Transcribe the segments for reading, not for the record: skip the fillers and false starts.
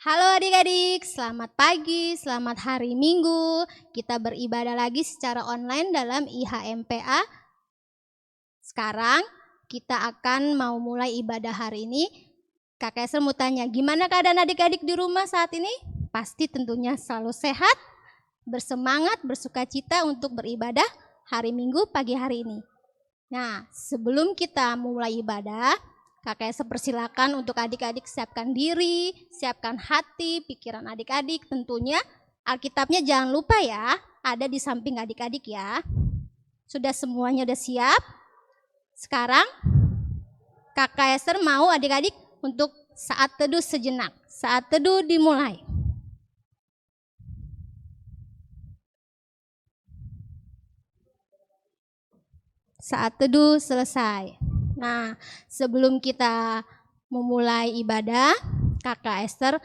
Halo adik-adik, selamat pagi, selamat hari Minggu. Kita beribadah lagi secara online dalam IHMPA. Sekarang kita akan mau mulai ibadah hari ini. Kakak Esther mau tanya, gimana keadaan adik-adik di rumah saat ini? Pasti tentunya selalu sehat, bersemangat, bersukacita untuk beribadah hari Minggu pagi hari ini. Nah, sebelum kita mulai ibadah, Kakak Esther persilakan untuk adik-adik siapkan diri, siapkan hati, pikiran adik-adik. Tentunya Alkitabnya jangan lupa ya, ada di samping adik-adik ya. Sudah semuanya udah siap? Sekarang Kakak Esther mau adik-adik untuk saat teduh sejenak. Saat teduh dimulai. Saat teduh selesai. Nah, sebelum kita memulai ibadah, Kakak Esther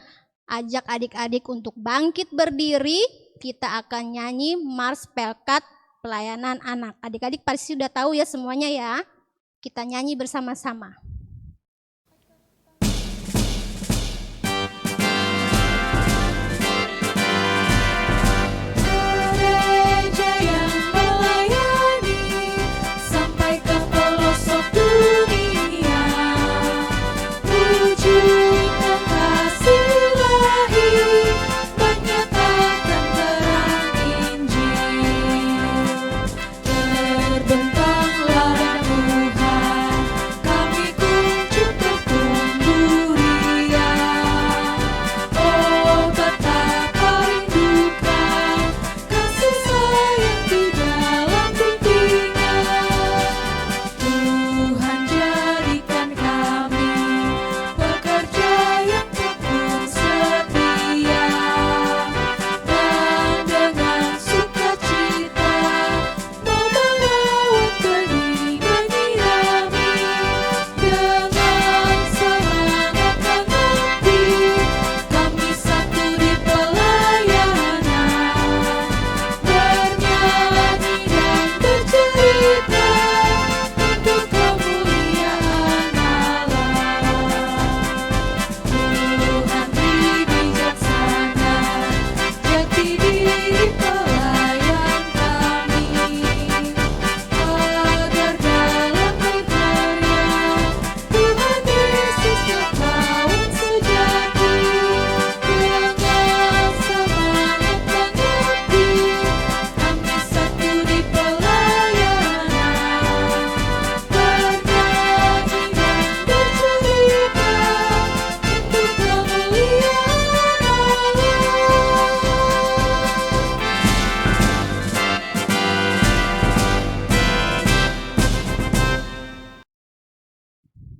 ajak adik-adik untuk bangkit berdiri. Kita akan nyanyi Mars Pelkat Pelayanan Anak. Adik-adik pasti sudah tahu ya semuanya ya. Kita nyanyi bersama-sama.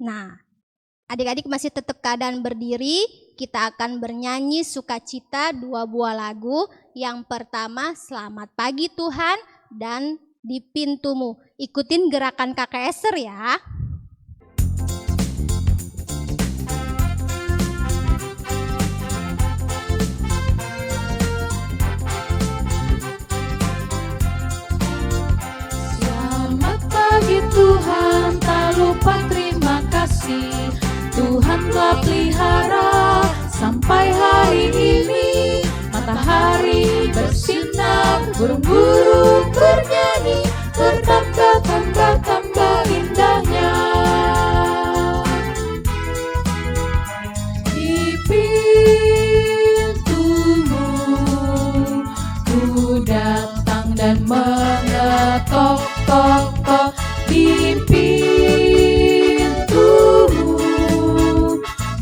Nah, adik-adik masih tetap keadaan berdiri, kita akan bernyanyi sukacita 2 buah lagu. Yang pertama, Selamat Pagi Tuhan dan Di Pintumu. Ikutin gerakan Kakak Esther ya. Selamat pagi Tuhan, tak lupa terima kasih. Tuhan telah pelihara sampai hari ini. Matahari bersinar, burung-burung bernyanyi, bertambah indahnya. Di pintumu ku datang dan mengetok-tok. Di pintumu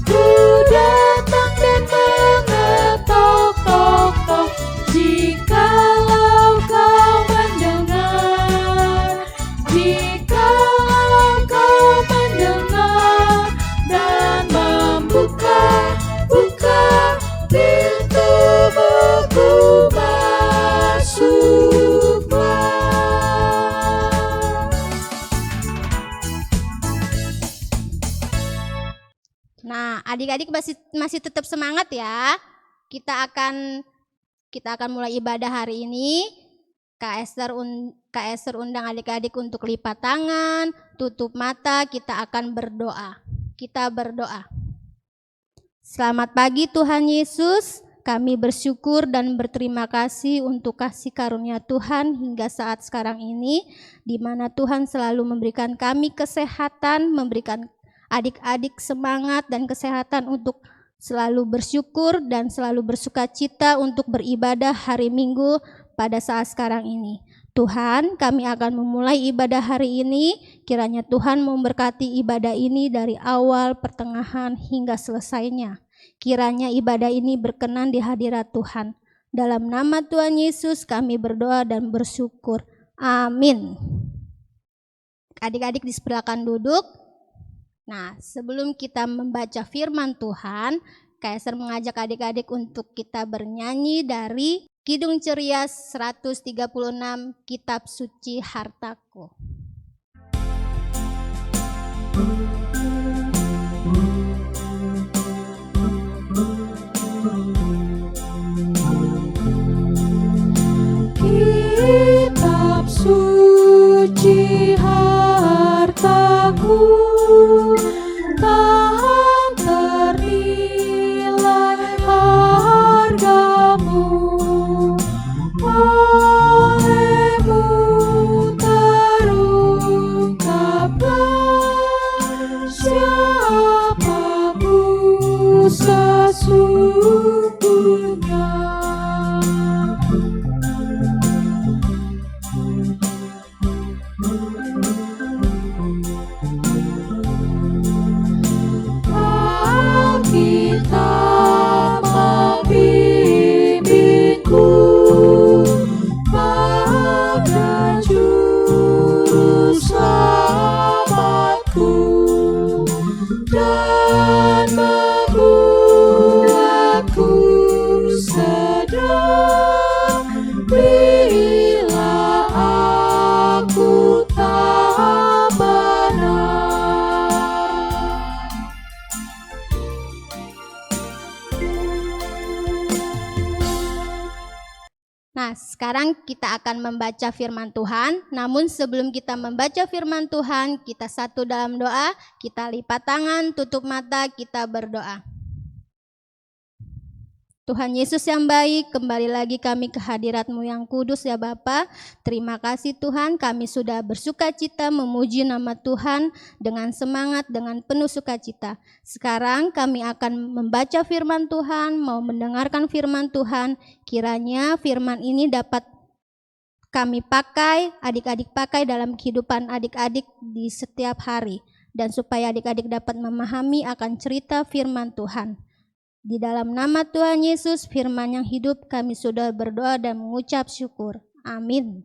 ku datang dan mengetok-tok. Jikalau kau mendengar, jikalau kau mendengar dan membuka pintumu, ku masuklah. Nah, adik-adik masih tetap semangat ya. Kita akan mulai ibadah hari ini. Kak Esther undang adik-adik untuk lipat tangan, tutup mata, kita akan berdoa. Kita berdoa. Selamat pagi Tuhan Yesus. Kami bersyukur dan berterima kasih untuk kasih karunia Tuhan hingga saat sekarang ini, di mana Tuhan selalu memberikan kami kesehatan, memberikan adik-adik semangat dan kesehatan untuk selalu bersyukur dan selalu bersuka cita untuk beribadah hari Minggu pada saat sekarang ini. Tuhan, kami akan memulai ibadah hari ini. Kiranya Tuhan memberkati ibadah ini dari awal, pertengahan, hingga selesainya. Kiranya ibadah ini berkenan di hadirat Tuhan. Dalam nama Tuhan Yesus kami berdoa dan bersyukur. Amin. Adik-adik dipersilakan duduk. Nah, sebelum kita membaca firman Tuhan, Kaiser mengajak adik-adik untuk kita bernyanyi dari Kidung Ceria 136, Kitab Suci Hartaku. Kitab suci hartaku, tak ternilai hargamu, olehmu terungkaplah siapamu sesungguhnya. Alkitab membimbingku pada juru selamatku dan membuatku sedang bila aku tak benar. Nah, sekarang kita akan membaca firman Tuhan. Namun sebelum kita membaca firman Tuhan, kita satu dalam doa. Kita lipat tangan, tutup mata, kita berdoa. Tuhan Yesus yang baik, kembali lagi kami ke hadirat-Mu yang kudus ya Bapa. Terima kasih Tuhan, kami sudah bersuka cita memuji nama Tuhan dengan semangat, dengan penuh sukacita. Sekarang kami akan membaca firman Tuhan, mau mendengarkan firman Tuhan. Kiranya firman ini dapat kami pakai, adik-adik pakai dalam kehidupan adik-adik di setiap hari. Dan supaya adik-adik dapat memahami akan cerita firman Tuhan. Di dalam nama Tuhan Yesus, firman yang hidup, kami sudah berdoa dan mengucap syukur. Amin.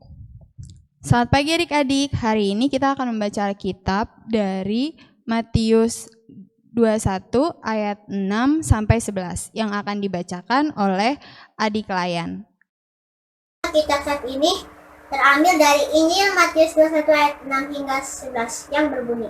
Selamat pagi adik-adik, hari ini kita akan membaca Alkitab dari Matius 21 ayat 6 sampai 11 yang akan dibacakan oleh adik Layan. Kitab saat ini terambil dari Injil Matius 21 ayat 6 hingga 11 yang berbunyi,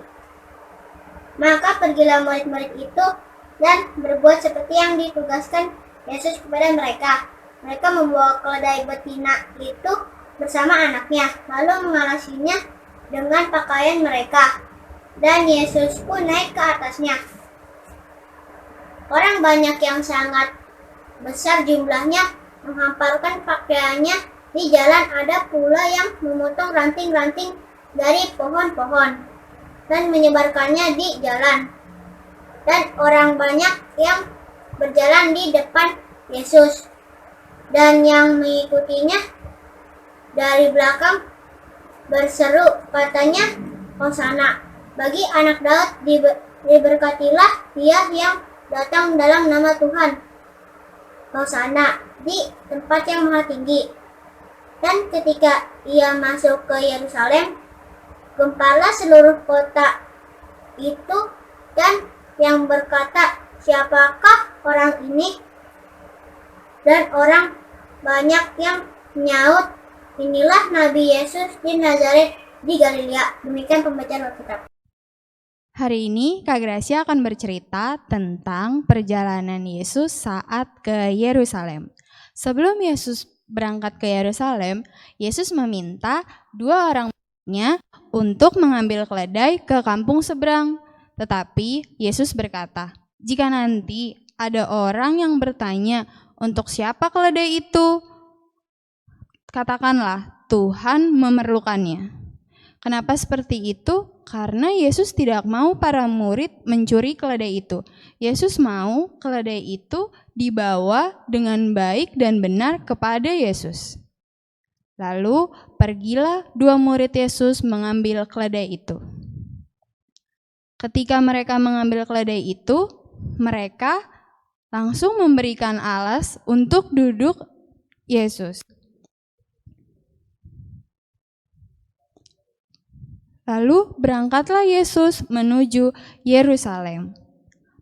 maka pergilah murid-murid itu dan berbuat seperti yang ditugaskan Yesus kepada mereka. Mereka membawa keledai betina itu bersama anaknya, lalu mengalasinya dengan pakaian mereka. Dan Yesus pun naik ke atasnya. Orang banyak yang sangat besar jumlahnya menghamparkan pakaiannya di jalan. Ada pula yang memotong ranting-ranting dari pohon-pohon dan menyebarkannya di jalan. Dan orang banyak yang berjalan di depan Yesus, dan yang mengikutinya dari belakang berseru, katanya, Hosana, bagi anak Daud, diberkatilah dia yang datang dalam nama Tuhan. Hosana di tempat yang maha tinggi. Dan ketika ia masuk ke Yerusalem, gemparlah seluruh kota itu, dan yang berkata, siapakah orang ini? Dan orang banyak yang menyaut, inilah Nabi Yesus di Nazaret di Galilea. Demikian pembacaan Alkitab. Hari ini Kak Gracia akan bercerita tentang perjalanan Yesus saat ke Yerusalem. Sebelum Yesus berangkat ke Yerusalem, Yesus meminta dua orangnya untuk mengambil keledai ke kampung seberang. Tetapi Yesus berkata, jika nanti ada orang yang bertanya, "Untuk siapa keledai itu?" Katakanlah, Tuhan memerlukannya. Kenapa seperti itu? Karena Yesus tidak mau para murid mencuri keledai itu. Yesus mau keledai itu dibawa dengan baik dan benar kepada Yesus. Lalu pergilah 2 murid Yesus mengambil keledai itu. Ketika mereka mengambil keledai itu, mereka langsung memberikan alas untuk duduk Yesus. Lalu berangkatlah Yesus menuju Yerusalem.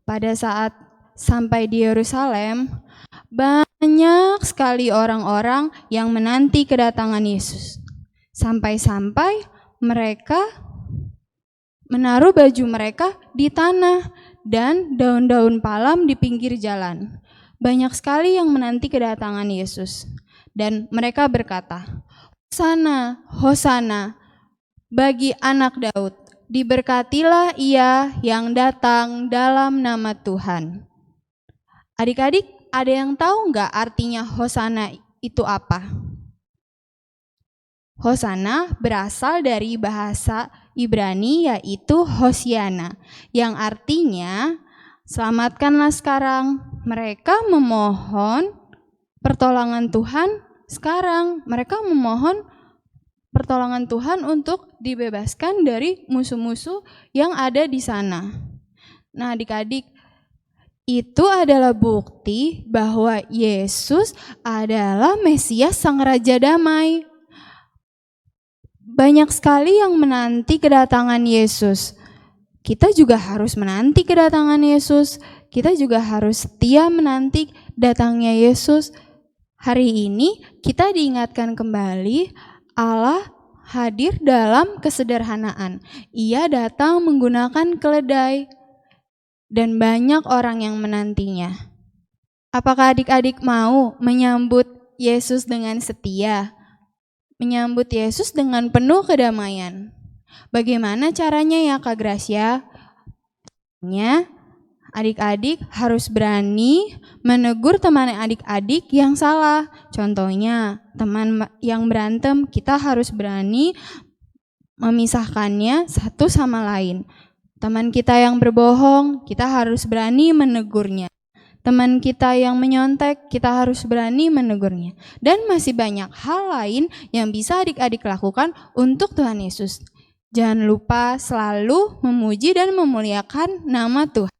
Pada saat sampai di Yerusalem, banyak sekali orang-orang yang menanti kedatangan Yesus. Sampai-sampai mereka menaruh baju mereka di tanah dan daun-daun palem di pinggir jalan. Banyak sekali yang menanti kedatangan Yesus. Dan mereka berkata, "Hosana, Hosana bagi anak Daud, diberkatilah ia yang datang dalam nama Tuhan." Adik-adik, ada yang tahu nggak artinya Hosana itu apa? Hosana berasal dari bahasa Ibrani yaitu Hosiana, yang artinya selamatkanlah sekarang. Mereka memohon pertolongan Tuhan sekarang. Mereka memohon pertolongan Tuhan untuk dibebaskan dari musuh-musuh yang ada di sana. Nah, adik-adik, itu adalah bukti bahwa Yesus adalah Mesias Sang Raja Damai. Banyak sekali yang menanti kedatangan Yesus. Kita juga harus menanti kedatangan Yesus. Kita juga harus setia menanti datangnya Yesus. Hari ini kita diingatkan kembali Allah hadir dalam kesederhanaan. Ia datang menggunakan keledai dan banyak orang yang menantinya. Apakah adik-adik mau menyambut Yesus dengan setia? Menyambut Yesus dengan penuh kedamaian. Bagaimana caranya ya Kak Gracia? Adik-adik harus berani menegur teman adik-adik yang salah. Contohnya, teman yang berantem, kita harus berani memisahkannya satu sama lain. Teman kita yang berbohong, kita harus berani menegurnya. Teman kita yang menyontek, kita harus berani menegurnya. Dan masih banyak hal lain yang bisa adik-adik lakukan untuk Tuhan Yesus. Jangan lupa selalu memuji dan memuliakan nama Tuhan.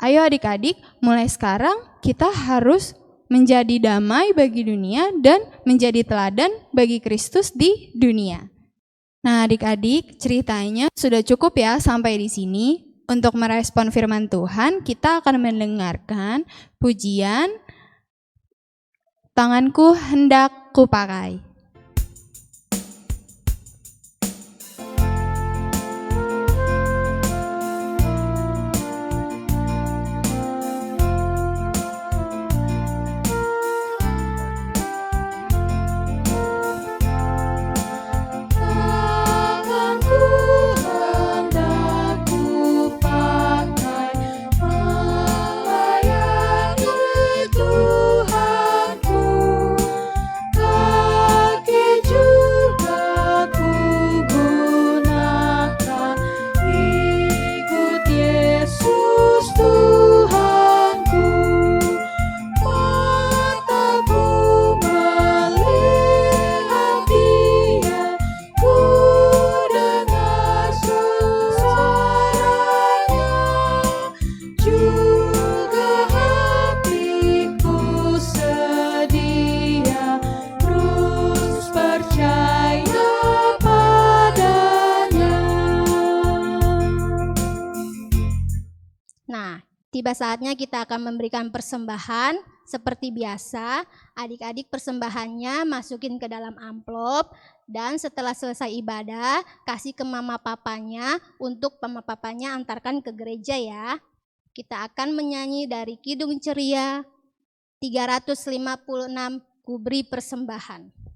Ayo adik-adik, mulai sekarang kita harus menjadi damai bagi dunia dan menjadi teladan bagi Kristus di dunia. Nah adik-adik, ceritanya sudah cukup ya sampai di sini. Untuk merespon firman Tuhan, kita akan mendengarkan pujian "Tanganku Hendak Kupakai". Tiba saatnya kita akan memberikan persembahan seperti biasa. Adik-adik persembahannya masukin ke dalam amplop dan setelah selesai ibadah kasih ke mama papanya untuk mama papanya antarkan ke gereja ya. Kita akan menyanyi dari Kidung Ceria 356 Ku Beri Persembahan.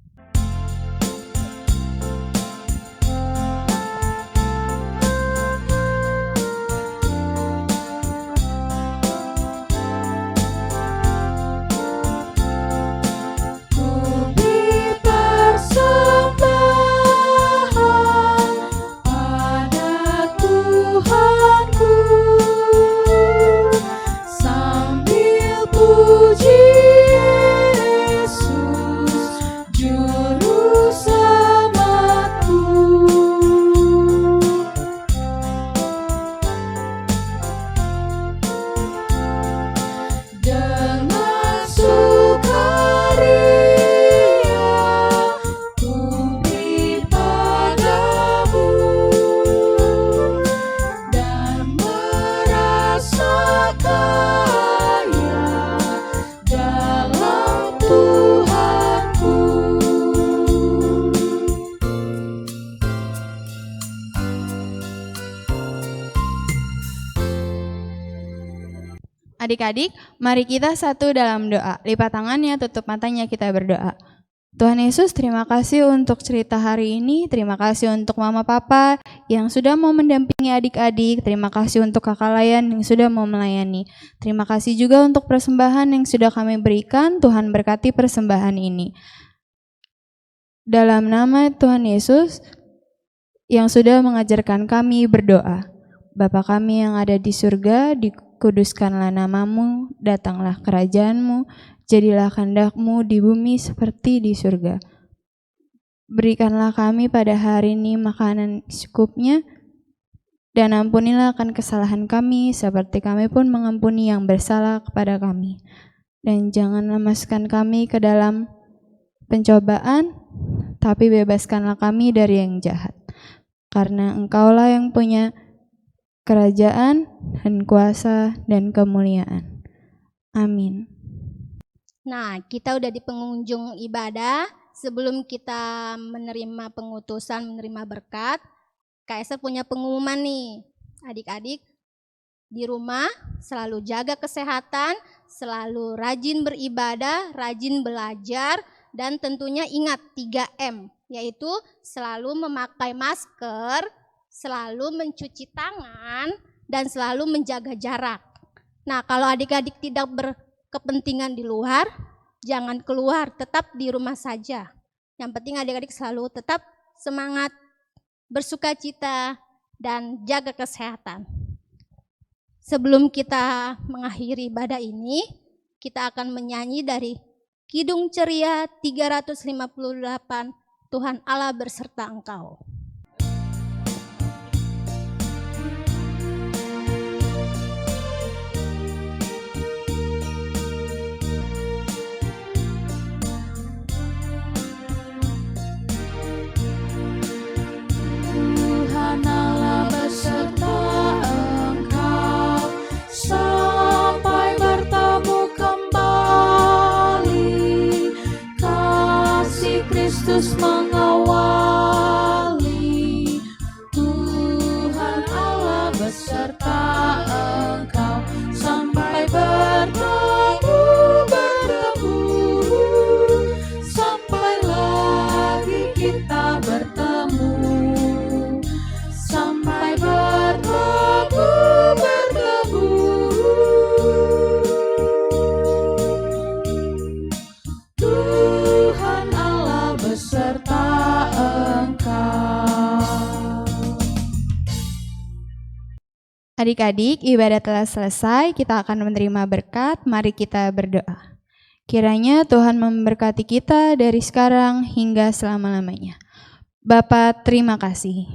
kaya dalam Tuhanku. Adik-adik, mari kita satu dalam doa. Lipat tangannya, tutup matanya, kita berdoa. Tuhan Yesus, terima kasih untuk cerita hari ini. Terima kasih untuk Mama Papa yang sudah mau mendampingi adik-adik. Terima kasih untuk Kakak Layan yang sudah mau melayani. Terima kasih juga untuk persembahan yang sudah kami berikan. Tuhan berkati persembahan ini. Dalam nama Tuhan Yesus yang sudah mengajarkan kami berdoa. Bapa kami yang ada di surga, dikuduskanlah namamu, datanglah kerajaanmu, jadilah kehendak-Mu di bumi seperti di surga. Berikanlah kami pada hari ini makanan secukupnya, dan ampunilah akan kesalahan kami, seperti kami pun mengampuni yang bersalah kepada kami. Dan janganlah masukkan kami ke dalam pencobaan, tapi bebaskanlah kami dari yang jahat. Karena Engkaulah yang punya kerajaan dan kuasa dan kemuliaan. Amin. Nah, kita udah di pengunjung ibadah. Sebelum kita menerima pengutusan, menerima berkat, KSR punya pengumuman nih. Adik-adik di rumah selalu jaga kesehatan, selalu rajin beribadah, rajin belajar, dan tentunya ingat 3M, yaitu selalu memakai masker, selalu mencuci tangan, dan selalu menjaga jarak. Nah, kalau adik-adik tidak berkepentingan di luar, jangan keluar, tetap di rumah saja. Yang penting adik-adik selalu tetap semangat, bersukacita, dan jaga kesehatan. Sebelum kita mengakhiri ibadah ini, kita akan menyanyi dari Kidung Ceria 358, Tuhan Allah berserta Engkau. Tuhan Allah beserta engkau sampai bertemu kembali. Kasih Kristus mengawali. Tuhan Allah beserta engkau sampai bertemu, sampai lagi kita bertemu. Sampai bertemu. Tuhan Allah beserta engkau. Adik-adik, ibadah telah selesai, kita akan menerima berkat, mari kita berdoa. Kiranya Tuhan memberkati kita dari sekarang hingga selama-lamanya. Bapa, terima kasih.